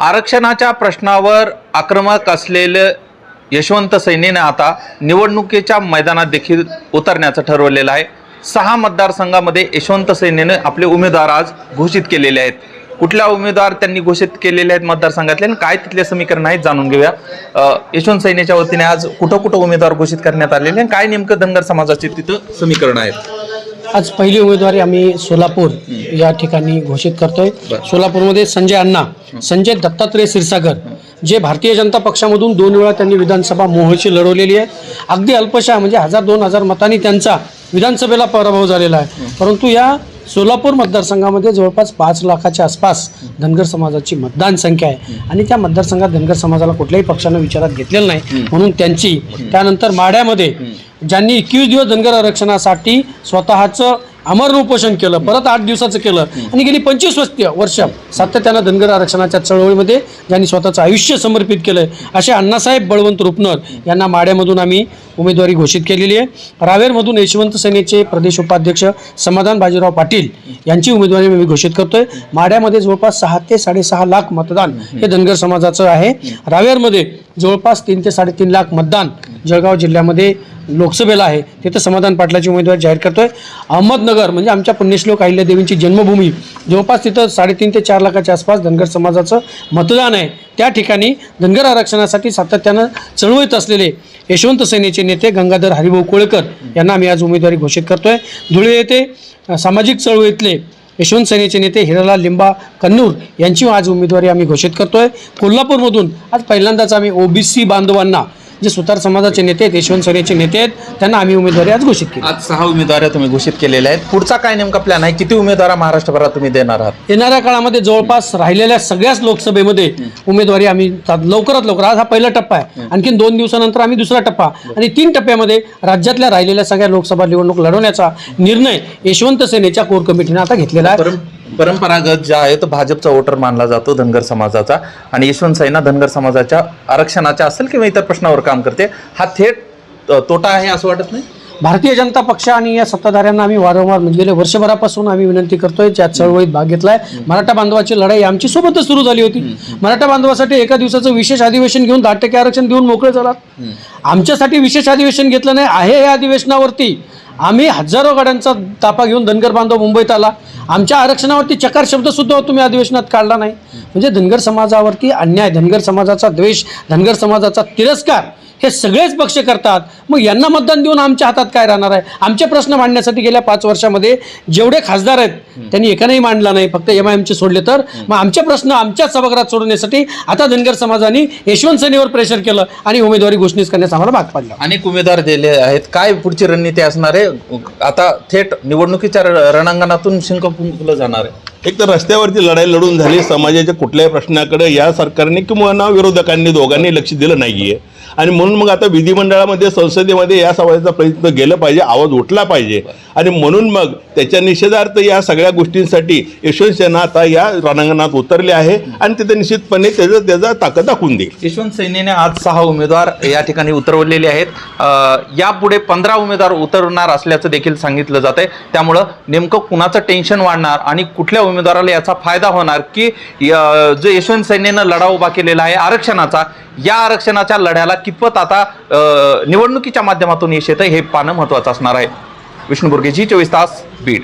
आरक्षणाच्या प्रश्नावर आक्रमक असलेलं यशवंत सैनीने आता निवडणुकीच्या मैदानात देखील उतरण्याचं ठरवलेलं आहे। 6 मतदारसंघामध्ये यशवंत सैनीने आपले उमेदवार आज घोषित केलेले आहेत। कुठल्या उमेदवार त्यांनी घोषित केलेले आहेत मतदारसंघातले आणि काय तिथले समीकरण आहेत जाणून घेऊया। यशवंत सैनीच्या वतीने आज कुठं उमेदवार घोषित करण्यात आलेले आणि काय नेमकं धनगर समाजाचे तिथं समीकरण आहेत। आज पहिली उमेदवारी आम्ही सोलापूर या ठिकाणी घोषित करतोय। सोलापूरमध्ये संजय दत्तात्रय क्षीरसागर जे भारतीय जनता पक्षामधून 2 वेळा त्यांनी विधानसभा मोहोळची लढवलेली आहे। अगदी अल्पशा म्हणजे 1000-2000 मतांनी त्यांचा विधानसभेला पराभव झालेला आहे। परंतु या सोलापूर मतदारसंघामध्ये जवळपास 5 लाखाच्या आसपास धनगर समाजाची मतदान संख्या आहे आणि त्या मतदारसंघात धनगर समाजाला कुठल्याही पक्षानं विचारात घेतलेलं नाही म्हणून त्यांची त्यानंतर माढ्यामध्ये ज्यांनी 21 दिवस धनगर आरक्षणासाठी स्वतःचं अमरण उपोषण केलं, परत 8 दिवसाचं केलं आणि गेली 25 वर्ष सातत्यानं धनगर आरक्षणाच्या चळवळीमध्ये ज्यांनी स्वतःचं आयुष्य समर्पित केलं असे अण्णासाहेब बळवंत रुपनर यांना माढ्यामधून आम्ही उमेदवारी घोषित केलेली आहे। रावेरमधून यशवंत सेनेचे प्रदेश उपाध्यक्ष समाधान बाजीराव पाटील यांची उमेदवारी मी घोषित करतोय। माढ्यामध्ये जवळपास 6 ते 6.5 लाख मतदान हे धनगर समाजाचं आहे। रावेरमध्ये जवळपास 3 ते 3.5 लाख मतदान जळगाव जिल्ह्यामध्ये लोकसभेला आहे, तिथे समाधान पाटलाची उमेदवारी जाहीर करतोय। अहमदनगर म्हणजे आमच्या पुण्यश्लोक अहिल्यादेवींची जन्मभूमी, जवळपास तिथं 3.5 ते 4 लाखाच्या आसपास धनगर समाजाचं मतदान आहे। त्या ठिकाणी धनगर आरक्षणासाठी सातत्यानं चळवळीत असलेले यशवंत सेनेचे नेते गंगाधर हरिभाऊ कोळेकर यांना आम्ही आज उमेदवारी घोषित करतोय। धुळे येथे सामाजिक चळवळीतले यशवंत सेनेचे नेते हिरालाल लिंबा कन्नूर यांची आज उमेदवारी आम्ही घोषित करतोय। कोल्हापूरमधून आज पहिल्यांदाच आम्ही ओबीसी बांधवांना जे सुतार समाजाचे नेते आहेत, यशवंत सेनेचे नेते आहेत, त्यांना आम्ही उमेदवारी आज घोषित केली। आज 6 उमेदवार तुम्ही घोषित केलेले आहेत। पुढचा काय नेमका प्लॅन आहे? किती उमेदवार महाराष्ट्रभरात तुम्ही देणार आहात? येणाऱ्या काळामध्ये जवळपास राहिलेल्या सगळ्याच लोकसभेमध्ये उमेदवारी आम्ही लवकरात लवकर, आज हा पहिला टप्पा आहे, आणखीन 2 दिवसानंतर आम्ही दुसरा टप्पा आणि 3 टप्प्यामध्ये राज्यातल्या राहिलेल्या सगळ्या लोकसभा निवडणूक लढवण्याचा निर्णय यशवंत सेनेच्या कोर कमिटीने आता घेतलेला आहे। परंपरागत जे आहे तो भाजपचा वोटर मानला जातो धनगर समाजाचा आणि यशवंत सैना धनगर समाजाच्या आरक्षणाच्या असेल किंवा इतर प्रश्नावर काम करते, हा थेट तोटा आहे असं वाटत नाही? भारतीय जनता पक्ष आणि या सत्ताधाऱ्यांना आम्ही वारंवार म्हणजे गेल्या वर्षभरापासून आम्ही विनंती करतोय, ज्या चळवळीत भाग घेतलाय। मराठा बांधवाची लढाई आमची सोबतच सुरू झाली होती। मराठा बांधवासाठी एका दिवसाचं विशेष अधिवेशन घेऊन 10% आरक्षण देऊन मोकळे झालात। आमच्यासाठी विशेष अधिवेशन घेतलं नाही आहे। या अधिवेशनावरती आम्ही हजारो गाड्यांचा ताफा घेऊन धनगर बांधव मुंबईत आला। आमच्या आरक्षणावरती चकार शब्द सुद्धा तुम्ही अधिवेशनात काढला नाही। म्हणजे धनगर समाजावरती अन्याय, धनगर समाजाचा द्वेष, धनगर समाजाचा तिरस्कार हे सगळेच पक्ष करतात। मग यांना मतदान देऊन आमच्या हातात काय राहणार आहे? आमचे प्रश्न मांडण्यासाठी गेल्या 5 वर्षामध्ये जेवढे खासदार आहेत त्यांनी एकानेही मांडला नाही, फक्त MIMचे सोडले तर। मग आमचे प्रश्न आमच्याच सभागृहात सोडवण्यासाठी आता धनगर समाजाने यशवंत सेनेवर प्रेशर केलं आणि उमेदवारी घोषित करण्यास आम्हाला भाग पडला। अनेक उमेदवार दिले आहेत, काय पुढची रणनीती असणार आहे? आता थेट निवडणुकीच्या रणांगणातून शिंक फुंकलं जाणार आहे? एक तर रस्त्यावरती लढाई लढून झाली, समाजाच्या कुठल्याही प्रश्नाकडे या सरकारने किंवा विरोधकांनी दोघांनी लक्ष दिलं नाहीये आणि म्हणून मग आता विधिमंडळामध्ये संसदेमध्ये या समाजाचा प्रयत्न गेलं पाहिजे, आवाज उठला पाहिजे आणि म्हणून मग त्याच्या निषेधार्थ या सगळ्या गोष्टींसाठी यशवंत सेना आता या रणांगणात उतरले आहे आणि तिथे निश्चितपणे त्याचा ताकद दाखवून देईल। यशवंत सैनीने आज 6 उमेदवार या ठिकाणी उतरवलेले आहेत। यापुढे 15 उमेदवार उतरणार असल्याचं देखील सांगितलं जात आहे। त्यामुळं नेमकं कुणाचं टेन्शन वाढणार आणि कुठल्या उमेदवाराला याचा फायदा होणार की जो यशवंत सैनीनं लढा उभा केलेला आहे आरक्षणाचा, या आरक्षणाच्या लढ्याला कितपत आता निवडणुकीच्या माध्यमातून यश येतं हे पाहणं महत्त्वाचं असणार आहे। विष्णू बुर्गे, G24 तास, बीड।